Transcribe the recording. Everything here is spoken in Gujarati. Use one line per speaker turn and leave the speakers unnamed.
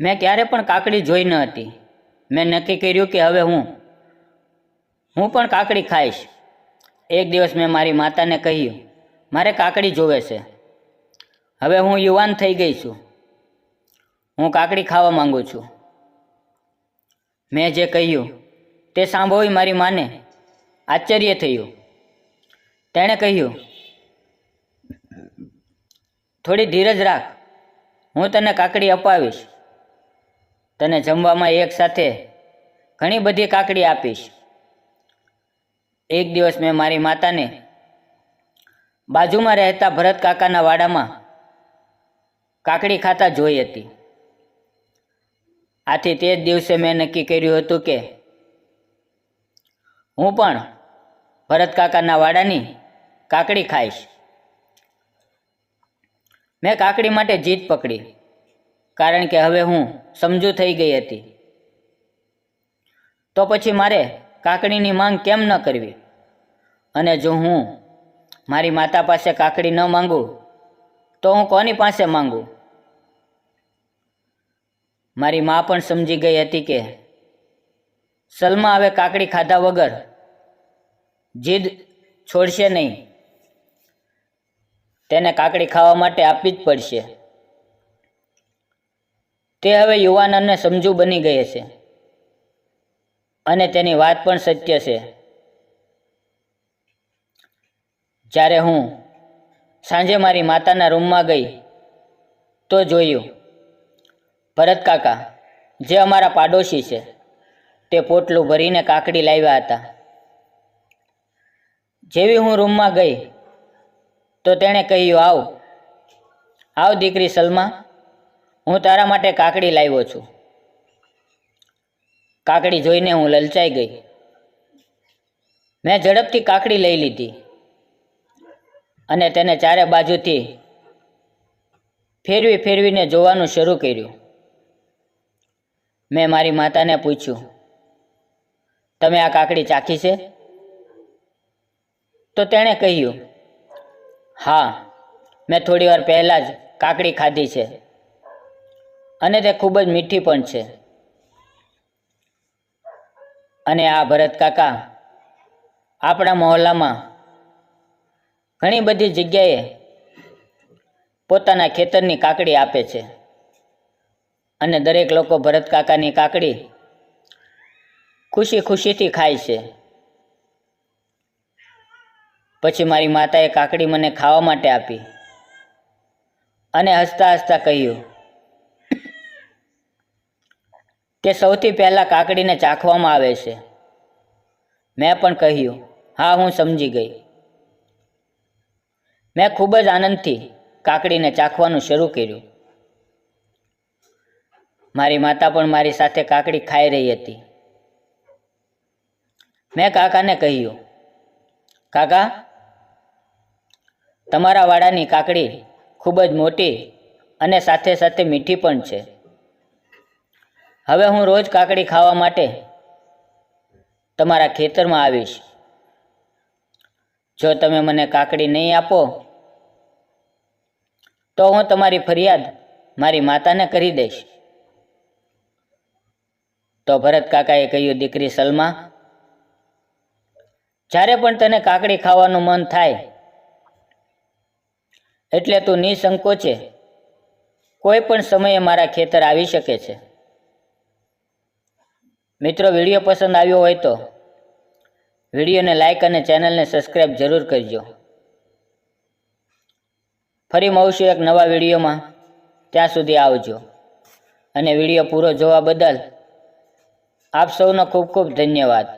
મેં ક્યારે પણ કાકડી જોઈ ન હતી. મેં નક્કી કર્યું કે હવે હું પણ કાકડી ખાઈશ. એક દિવસ મેં મારી માતાને કહ્યું, મારે કાકડી જોવે છે. હવે હું યુવાન થઈ ગઈ છું. હું કાકડી ખાવા માંગુ છું. મેં જે કહ્યું તે સાંભળી મારી માને આશ્ચર્ય થયું. તેણે કહ્યું, થોડી ધીરજ રાખ, હું તને કાકડી અપાવીશ. તને જમવામાં એક સાથે ઘણી બધી કાકડી આપીશ. એક દિવસ મેં મારી માતાને બાજુમાં રહેતા ભરત કાકાના વાડામાં કાકડી ખાતા જોઈ હતી. આથી તે જ દિવસે મેં નક્કી કર્યું હતું કે હું પણ ભરત કાકાના વાડાની કાકડી ખાઈશ. મેં કાકડી માટે જીદ પકડી, કારણ કે હવે હું સમજુ થઈ ગઈ હતી. તો પછી મારે કાકડીની માંગ કેમ ન કરવી? અને જો હું મારી માતા પાસે કાકડી ન માંગું તો હું કોની પાસે માંગું? મારી મા પણ સમજી ગઈ હતી કે સલમા હવે કાકડી ખાધા વગર જીદ છોડશે નહીં. તેને કાકડી ખાવા માટે આપવી જ પડશે. તે હવે યુવાન અને સમજુ બની ગઈ છે અને તેની વાત પણ સત્ય છે. જ્યારે હું સાંજે મારી માતાના રૂમમાં ગઈ તો જોયું ભરત કાકા, જે અમારા પાડોશી છે, તે પોટલું ભરીને કાકડી લાવ્યા હતા. જેવી હું રૂમમાં ગઈ તો તેણે કહ્યું, આવ આવ દીકરી સલમા, હું તારા માટે કાકડી લાવ્યો છું. કાકડી જોઈને હું લલચાઈ ગઈ. મેં ઝડપથી કાકડી લઈ લીધી અને તેને ચારે બાજુથી ફેરવીને જોવાનું શરૂ કર્યું. મેં મારી માતાને પૂછ્યું, તમે આ કાકડી ચાખી છે? તો તેણે કહ્યું, હા, મેં થોડી વાર પહેલાં જ કાકડી ખાધી છે અને તે ખૂબ જ મીઠી પણ છે. અને આ ભરત કાકા આપણા મહોલ્લામાં ઘણી બધી જગ્યાએ પોતાના ખેતરની કાકડી આપે છે અને દરેક લોકો ભરત કાકાની કાકડી ખુશી ખુશીથી ખાય છે. પછી મારી માતાએ કાકડી મને ખાવા માટે આપી અને હસતા હસતા કહ્યું કે સૌથી પહેલાં કાકડીને ચાખવામાં આવે છે. મેં પણ કહ્યું, હા, હું સમજી ગઈ. મેં ખૂબ જ આનંદથી કાકડીને ચાખવાનું શરૂ કર્યું. મારી માતા પણ મારી સાથે કાકડી ખાઈ રહી હતી. મેં કાકાને કહ્યું, કાકા, તમારા વાડાની કાકડી ખૂબ જ મોટી અને સાથે સાથે મીઠી પણ છે. હવે હું રોજ કાકડી ખાવા માટે તમારા ખેતરમાં આવીશ. જો તમે મને કાકડી નહીં આપો તો હું તમારી ફરિયાદ મારી માતાને કરી દઈશ. તો ભરત કાકાએ કહ્યું, દીકરી સલમા, જ્યારે પણ તને કાકડી ખાવાનું મન થાય એટલે તું નિસંકોચે કોઈ પણ સમયે મારા ખેતર આવી શકે છે. મિત્રો, વિડીયો પસંદ આવ્યો હોય તો વિડીયોને લાઈક અને ચેનલને સબસ્ક્રાઈબ જરૂર કરજો. ફરી મળશું એક નવા વિડીયોમાં. ત્યાં સુધી આવજો. અને વિડીયો પૂરો જોવા બદલ આપ સૌનો ખૂબ ખૂબ ધન્યવાદ.